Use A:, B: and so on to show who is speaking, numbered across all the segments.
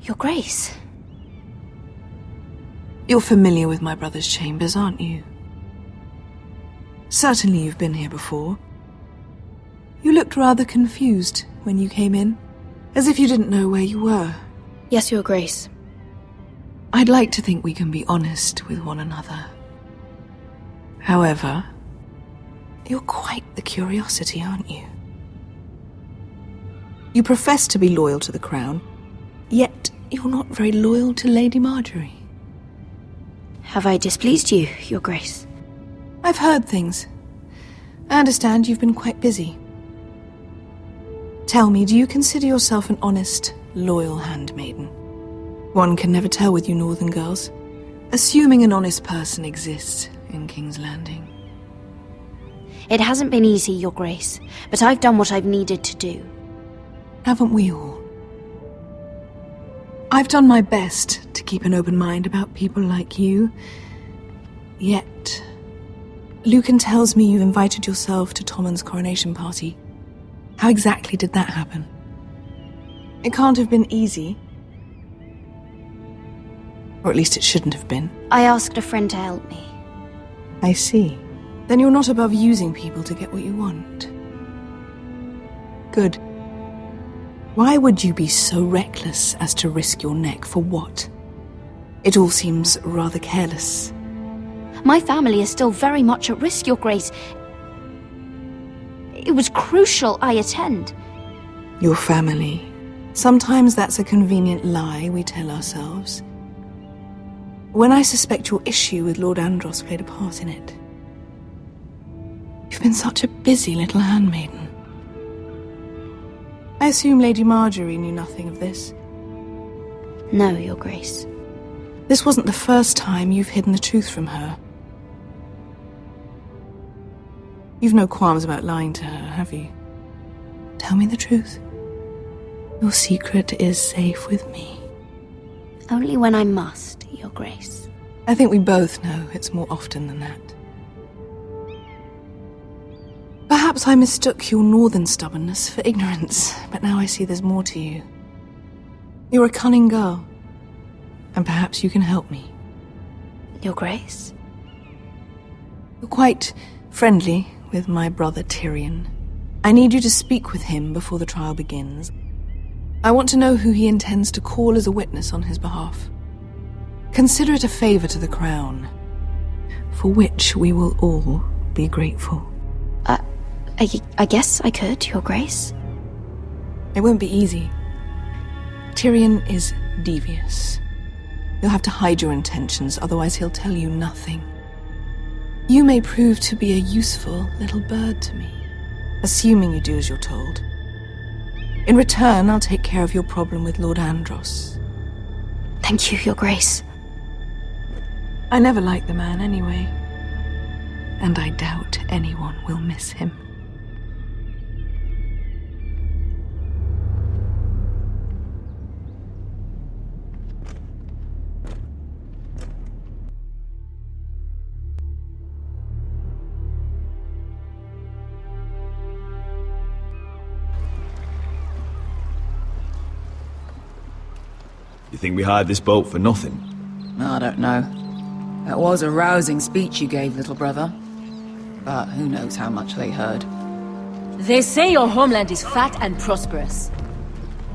A: Your Grace.
B: You're familiar with my brother's chambers, aren't you? Certainly you've been here before. You looked rather confused when you came in, as if you didn't know where you were.
A: Yes, Your Grace.
B: I'd like to think we can be honest with one another. However, you're quite the curiosity, aren't you? You profess to be loyal to the crown, yet you're not very loyal to Lady Marjorie.
A: Have I displeased you, Your Grace?
B: I've heard things. I understand you've been quite busy. Tell me, do you consider yourself an honest, loyal handmaiden? One can never tell with you northern girls. Assuming an honest person exists in King's Landing.
A: It hasn't been easy, Your Grace, but I've done what I've needed to do.
B: Haven't we all? I've done my best to keep an open mind about people like you. Yet, Lucan tells me you invited yourself to Tommen's coronation party. How exactly did that happen? It can't have been easy. Or at least it shouldn't have been.
A: I asked a friend to help me.
B: I see. Then you're not above using people to get what you want. Good. Why would you be so reckless as to risk your neck for what? It all seems rather careless.
A: My family is still very much at risk, Your Grace. It was crucial I attend.
B: Your family. Sometimes that's a convenient lie we tell ourselves. When I suspect your issue with Lord Andros played a part in it. You've been such a busy little handmaiden. I assume Lady Marjorie knew nothing of this.
A: No, Your Grace.
B: This wasn't the first time you've hidden the truth from her. You've no qualms about lying to her, have you? Tell me the truth. Your secret is safe with me.
A: Only when I must, Your Grace.
B: I think we both know it's more often than that. Perhaps I mistook your northern stubbornness for ignorance, but now I see there's more to you. You're a cunning girl, and perhaps you can help me.
A: Your Grace?
B: You're quite friendly with my brother Tyrion. I need you to speak with him before the trial begins. I want to know who he intends to call as a witness on his behalf. Consider it a favor to the crown, for which we will all be grateful.
A: I guess I could, Your Grace.
B: It won't be easy. Tyrion is devious. You'll have to hide your intentions, otherwise he'll tell you nothing. You may prove to be a useful little bird to me, assuming you do as you're told. In return, I'll take care of your problem with Lord Andros.
A: Thank you, Your Grace.
B: I never liked the man anyway, and I doubt anyone will miss him.
C: You think we hired this boat for nothing?
D: I don't know. That was a rousing speech you gave, little brother. But who knows how much they heard.
E: They say your homeland is fat and prosperous.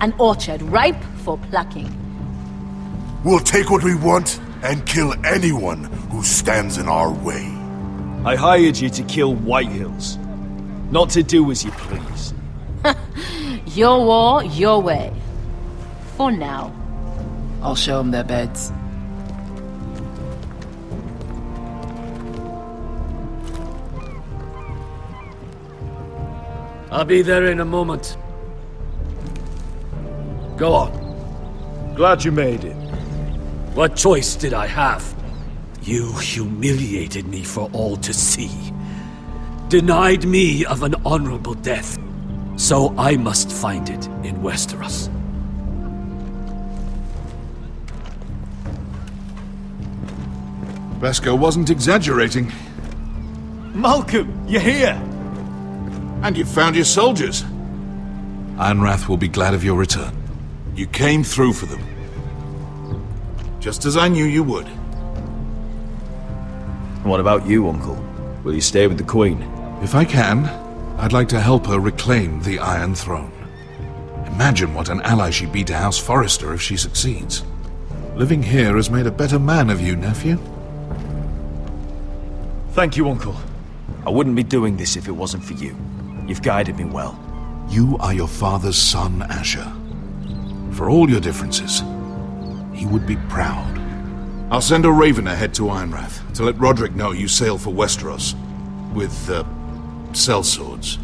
E: An orchard ripe for plucking.
F: We'll take what we want and kill anyone who stands in our way.
C: I hired you to kill Whitehills, not to do as you please.
E: Your war, your way. For now.
D: I'll show them their beds.
G: I'll be there in a moment. Go on.
C: Glad you made it.
G: What choice did I have? You humiliated me for all to see. Denied me of an honorable death. So I must find it in Westeros.
F: Beskar wasn't exaggerating.
C: Malcolm, you're here!
F: And you found your soldiers. Ironrath will be glad of your return. You came through for them. Just as I knew you would.
C: What about you, Uncle? Will you stay with the Queen?
F: If I can, I'd like to help her reclaim the Iron Throne. Imagine what an ally she'd be to House Forrester if she succeeds. Living here has made a better man of you, nephew.
C: Thank you, Uncle. I wouldn't be doing this if it wasn't for you. You've guided me well.
F: You are your father's son, Asher. For all your differences, he would be proud. I'll send a raven ahead to Ironrath to let Roderick know you sail for Westeros with, sellswords.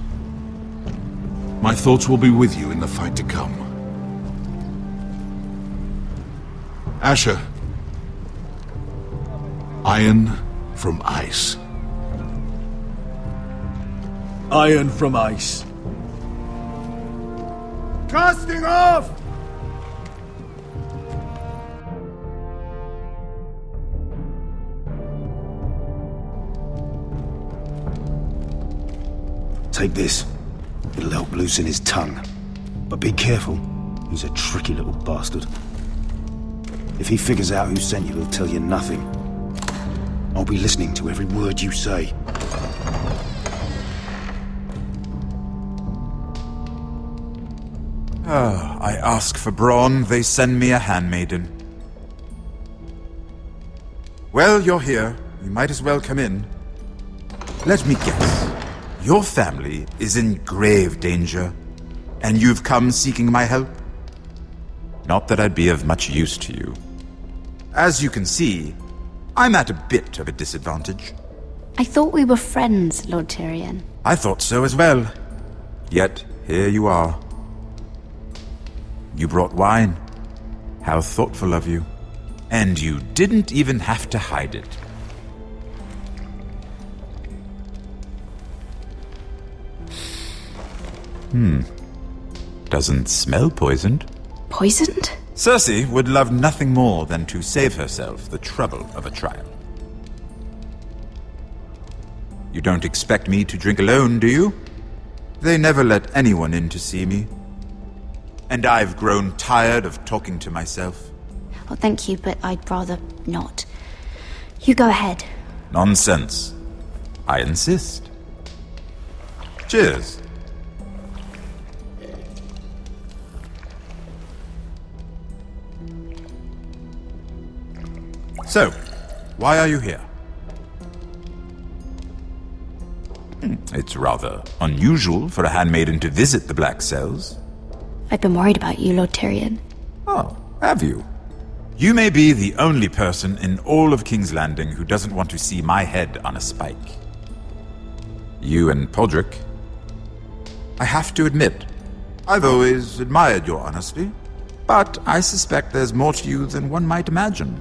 F: My thoughts will be with you in the fight to come. Asher. Iron from ice.
C: Iron from ice. Casting off!
H: Take this. It'll help loosen his tongue. But be careful. He's a tricky little bastard. If he figures out who sent you, he'll tell you nothing. I'll be listening to every word you say.
I: I ask for brawn, they send me a handmaiden. Well, you're here. You might as well come in. Let me guess. Your family is in grave danger, and you've come seeking my help? Not that I'd be of much use to you. As you can see, I'm at a bit of a disadvantage.
A: I thought we were friends, Lord Tyrion.
I: I thought so as well. Yet, here you are. You brought wine. How thoughtful of you. And you didn't even have to hide it. Doesn't smell poisoned.
A: Poisoned?
I: Cersei would love nothing more than to save herself the trouble of a trial. You don't expect me to drink alone, do you? They never let anyone in to see me. And I've grown tired of talking to myself.
A: Well, thank you, but I'd rather not. You go ahead.
I: Nonsense. I insist. Cheers. So, why are you here? It's rather unusual for a handmaiden to visit the Black Cells.
A: I've been worried about you, Lord Tyrion.
I: Oh, have you? You may be the only person in all of King's Landing who doesn't want to see my head on a spike. You and Podrick. I have to admit, I've always admired your honesty, but I suspect there's more to you than one might imagine.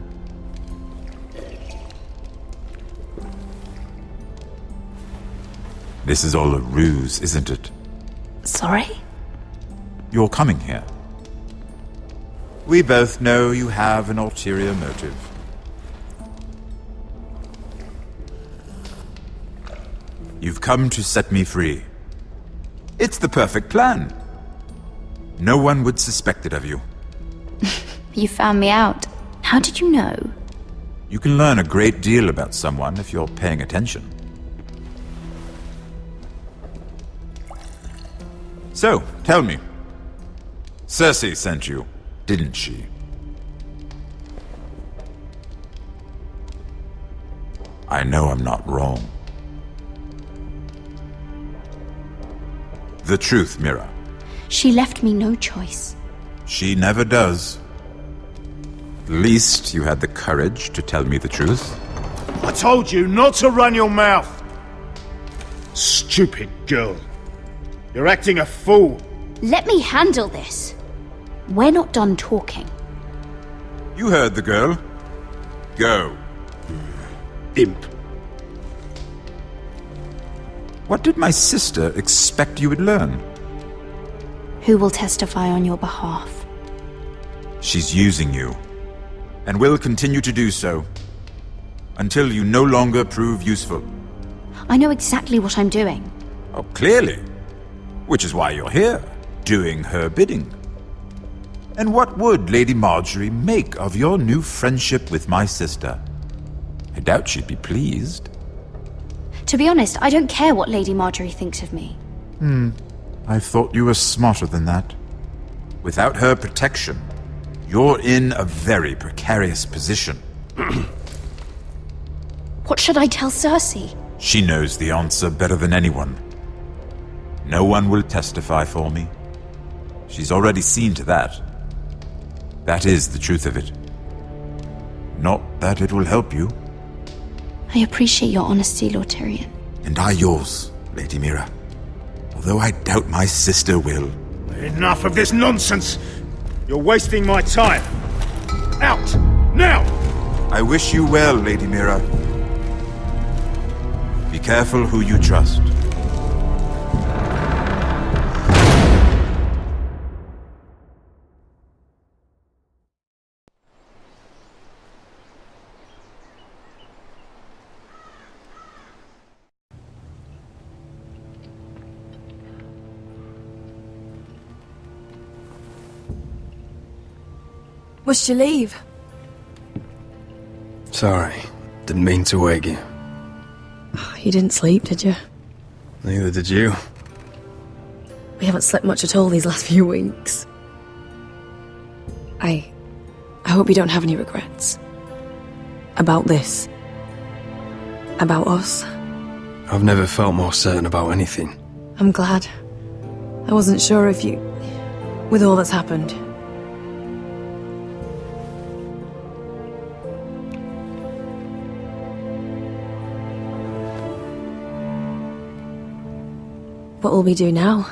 I: This is all a ruse, isn't it?
A: Sorry?
I: You're coming here. We both know you have an ulterior motive. You've come to set me free. It's the perfect plan. No one would suspect it of you.
A: You found me out. How did you know?
I: You can learn a great deal about someone if you're paying attention. So, tell me. Cersei sent you, didn't she? I know I'm not wrong. The truth, Mira.
A: She left me no choice.
I: She never does. At least you had the courage to tell me the truth.
C: I told you not to run your mouth! Stupid girl. You're acting a fool.
A: Let me handle this. We're not done talking.
I: You heard the girl. Go.
C: Imp.
I: What did my sister expect you would learn?
A: Who will testify on your behalf?
I: She's using you, and will continue to do so, until you no longer prove useful.
A: I know exactly what I'm doing.
I: Oh, clearly. Which is why you're here, doing her bidding. And what would Lady Marjorie make of your new friendship with my sister? I doubt she'd be pleased.
A: To be honest, I don't care what Lady Marjorie thinks of me.
I: I thought you were smarter than that. Without her protection, you're in a very precarious position.
A: What should I tell Cersei?
I: She knows the answer better than anyone. No one will testify for me. She's already seen to that. That is the truth of it. Not that it will help you.
A: I appreciate your honesty, Lord Tyrion.
I: And I yours, Lady Mira. Although I doubt my sister will.
C: Enough of this nonsense! You're wasting my time! Out! Now!
I: I wish you well, Lady Mira. Be careful who you trust.
B: Must you leave?
J: Sorry, didn't mean to wake you.
B: You didn't sleep, did you?
J: Neither did you.
B: We haven't slept much at all these last few weeks. I hope you don't have any regrets. About this. About us.
J: I've never felt more certain about anything.
B: I'm glad. I wasn't sure if you... with all that's happened. What will we do now?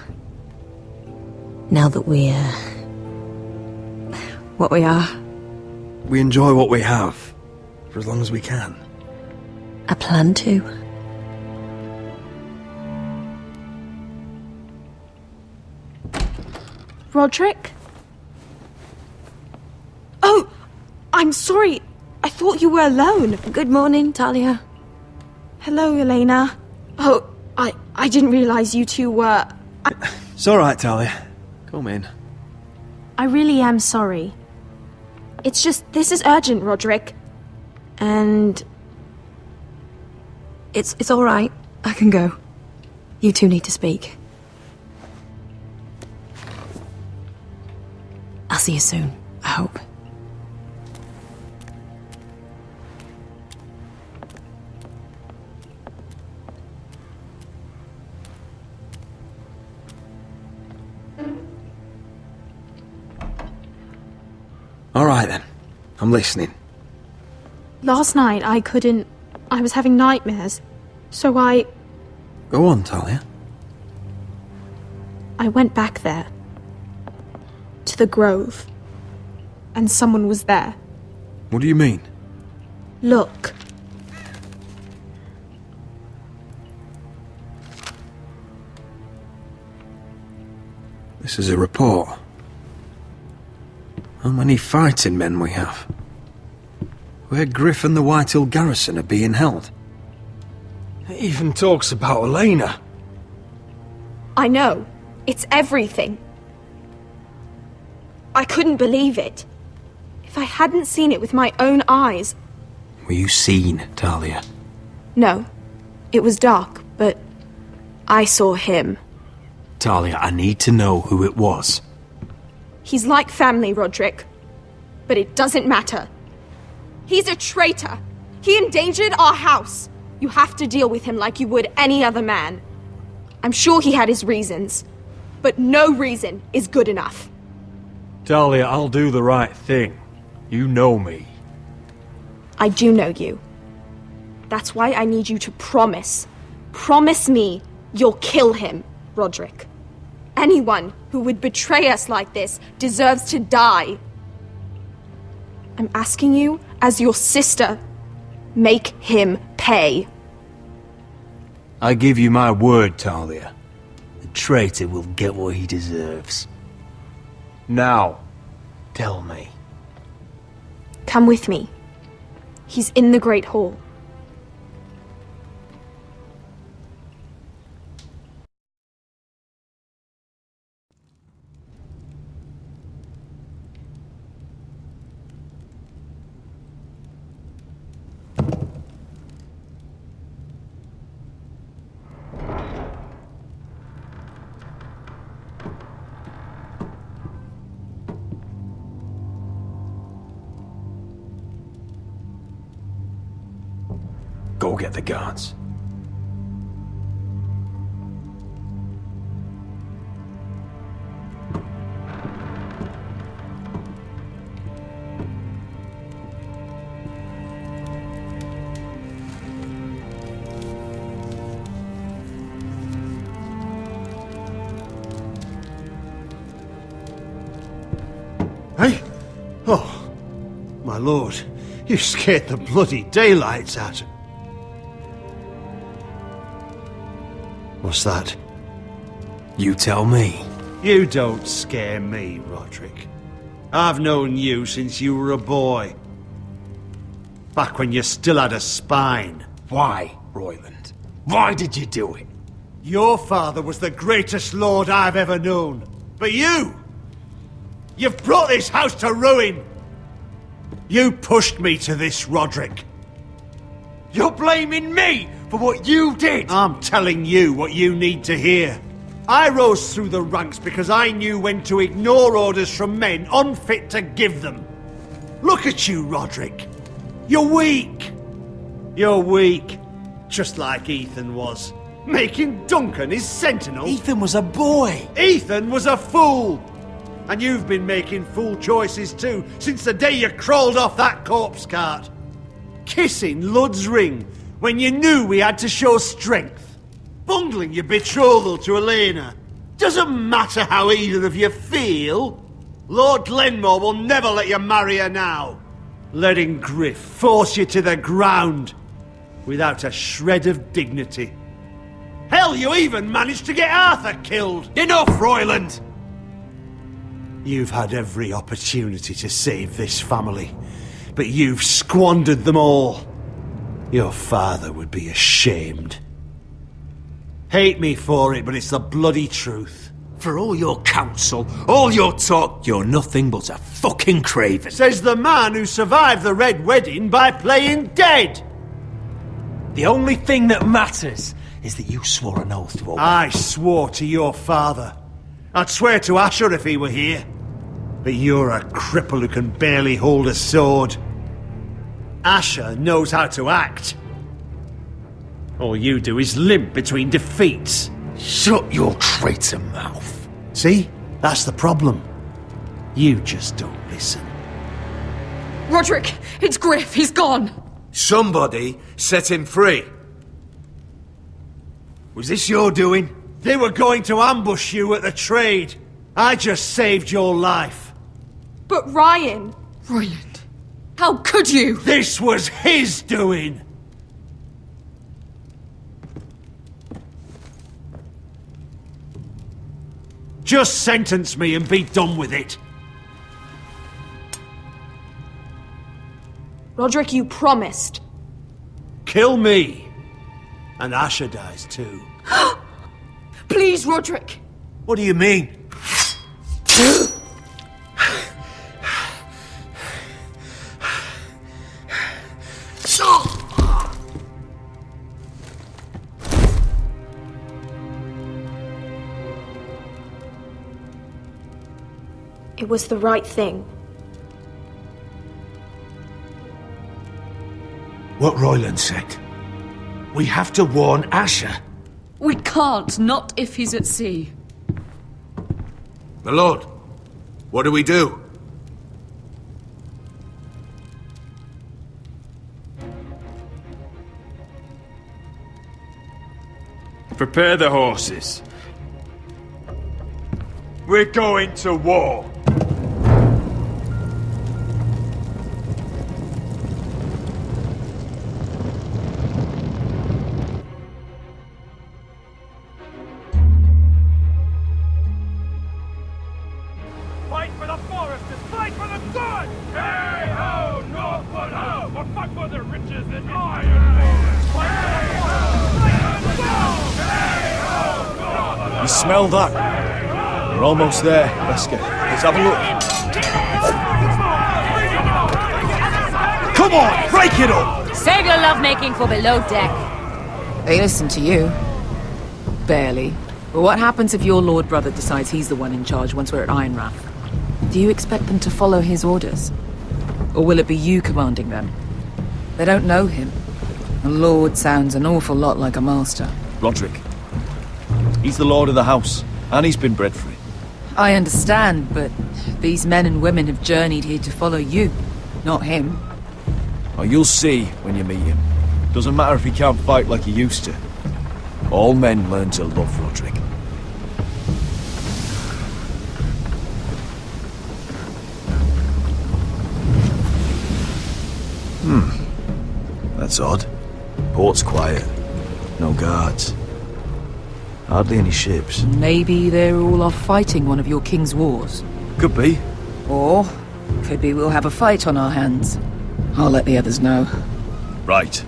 B: Now that we're... what we are?
J: We enjoy what we have, for as long as we can.
B: I plan to.
K: Roderick? Oh! I'm sorry. I thought you were alone.
B: Good morning, Talia.
K: Hello, Elena. Oh, I didn't realize you two were...
J: It's alright, Talia. Come in.
K: I really am sorry. It's just, this is urgent, Roderick. And...
B: It's all right. I can go. You two need to speak. I'll see you soon, I hope.
J: Alright then. I'm listening.
K: Last night I was having nightmares. So I
J: Go on, Talia.
K: went back there. To the grove. And someone was there.
J: What do you mean?
K: Look.
J: This is a report. How many fighting men we have? Where Griff and the Whitehill garrison are being held.
C: It even talks about Elena.
K: I know. It's everything. I couldn't believe it. If I hadn't seen it with my own eyes...
J: Were you seen, Talia?
K: No. It was dark, but I saw him.
J: Talia, I need to know who it was.
K: He's like family, Roderick. But it doesn't matter. He's a traitor. He endangered our house. You have to deal with him like you would any other man. I'm sure he had his reasons. But no reason is good enough.
C: Talia, I'll do the right thing. You know me.
K: I do know you. That's why I need you to promise. Promise me you'll kill him, Roderick. Anyone who would betray us like this deserves to die. I'm asking you, as your sister, make him pay.
J: I give you my word, Talia. The traitor will get what he deserves. Now, tell me.
K: Come with me. He's in the Great Hall.
J: Go get the guards.
L: Hey? Oh, my lord, you scared the bloody daylights out of... What's that?
J: You tell me.
L: You don't scare me, Roderick. I've known you since you were a boy. Back when you still had a spine.
J: Why, Royland? Why did you do it?
L: Your father was the greatest lord I've ever known. But you! You've brought this house to ruin! You pushed me to this, Roderick.
J: You're blaming me for what you did!
L: I'm telling you what you need to hear. I rose through the ranks because I knew when to ignore orders from men unfit to give them. Look at you, Roderick. You're weak. You're weak. Just like Ethan was. Making Duncan his sentinel.
J: Ethan was a boy.
L: Ethan was a fool. And you've been making fool choices too, since the day you crawled off that corpse cart. Kissing Lud's ring when you knew we had to show strength. Bungling your betrothal to Elena. Doesn't matter how either of you feel. Lord Glenmore will never let you marry her now. Letting Griff force you to the ground without a shred of dignity. Hell, you even managed to get Arthur killed.
J: Enough, Royland!
L: You've had every opportunity to save this family, but you've squandered them all. Your father would be ashamed. Hate me for it, but it's the bloody truth.
J: For all your counsel, all your talk, you're nothing but a fucking craven.
L: Says the man who survived the Red Wedding by playing dead.
J: The only thing that matters is that you swore an oath to obey.
L: I swore to your father. I'd swear to Asher if he were here. But you're a cripple who can barely hold a sword. Asher knows how to act. All you do is limp between defeats.
J: Shut your traitor mouth.
L: See? That's the problem. You just don't listen.
K: Roderick, it's Griff. He's gone.
J: Somebody set him free. Was this your doing?
L: They were going to ambush you at the trade. I just saved your life.
K: But Ryan...
E: Royland, how could you?
L: This was his doing. Just sentence me and be done with it.
K: Roderick, you promised.
L: Kill me. And Asher dies too.
K: Please, Roderick.
J: What do you mean?
K: It was the right thing.
J: What Royland said. We have to warn Asher.
E: We can't, not if he's at sea.
F: My lord, what do we do?
C: Prepare the horses. We're going to war. Fight for the foresters! Fight for the sun! Hey ho, Northwood ho! Or fight for the riches and iron ore! Fight for the foresters! Fight for the sun! Hey ho, Northwood!
M: You smell that? We're almost there, Wesker. Let's have a look. Come on, break it up!
E: Save your lovemaking for below deck.
D: They listen to you. Barely. But what happens if your lord brother decides he's the one in charge once we're at Ironrath? Do you expect them to follow his orders? Or will it be you commanding them? They don't know him. A lord sounds an awful lot like a master.
M: Roderick. He's the lord of the house, and he's been bred for it.
D: I understand, but these men and women have journeyed here to follow you, not him.
M: Oh, you'll see when you meet him. Doesn't matter if he can't fight like he used to. All men learn to love Roderick. That's odd. Port's quiet. No guards. Hardly any ships.
D: Maybe they're all off fighting one of your king's wars.
M: Could be.
D: Or, could be we'll have a fight on our hands. I'll let the others know.
M: Right.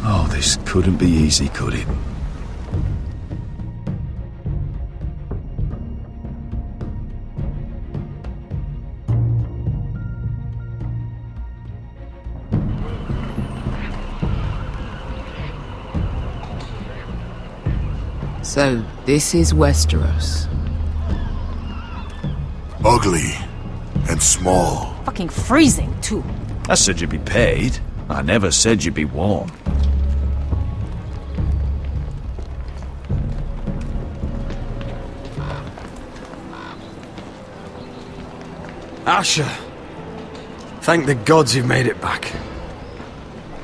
M: Oh, this couldn't be easy, could it?
D: So, this is Westeros.
F: Ugly and small.
E: Fucking freezing, too.
M: I said you'd be paid. I never said you'd be warm.
J: Asher! Thank the gods you've made it back.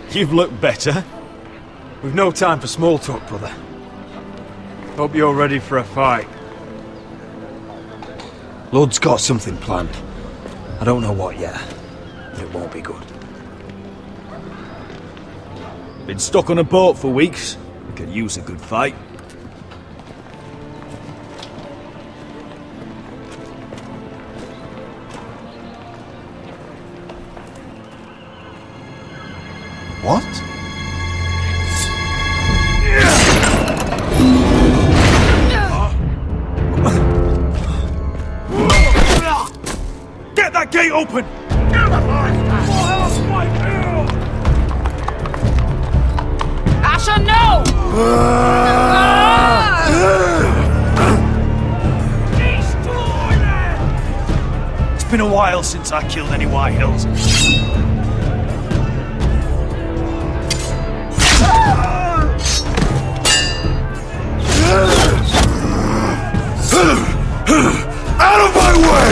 M: You've looked better.
J: We've no time for small talk, brother. Hope you're ready for a fight. Lord's got something planned. I don't know what yet, but it won't be good.
M: Been stuck on a boat for weeks. Could use a good fight.
F: What?
M: Get that gate open!
E: Asher, no!
M: It's been a while since I killed any White Hills.
F: Out of my way!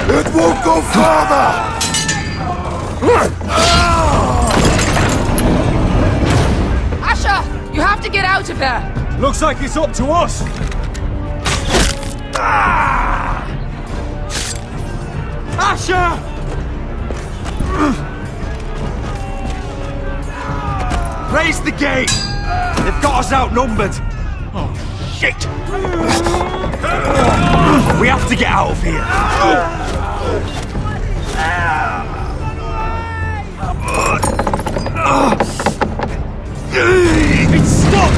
F: It won't go farther!
E: Asher, you have to get out of there!
M: Looks like it's up to us! Asher! Raise the gate! They've got us outnumbered! Oh, shit! We have to get out of here! It's stuck!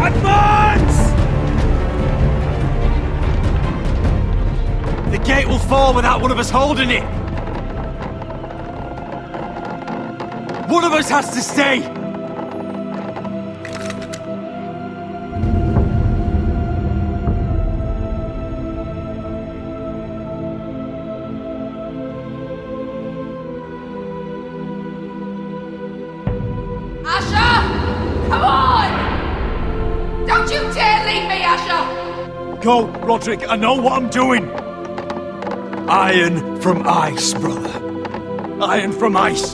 M: Advance! The gate will fall without one of us holding it! One of us has to stay! Go, Roderick, I know what I'm doing! Iron from ice, brother. Iron from ice.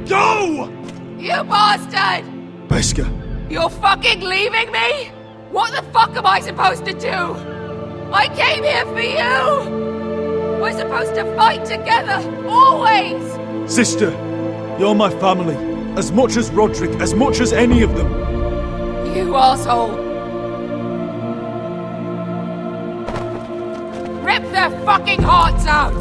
M: Go!
E: You bastard!
M: Beskha.
E: You're fucking leaving me? What the fuck am I supposed to do? I came here for you! We're supposed to fight together, always!
M: Sister, you're my family. As much as Roderick, as much as any of them.
E: You asshole! Rip their fucking hearts out!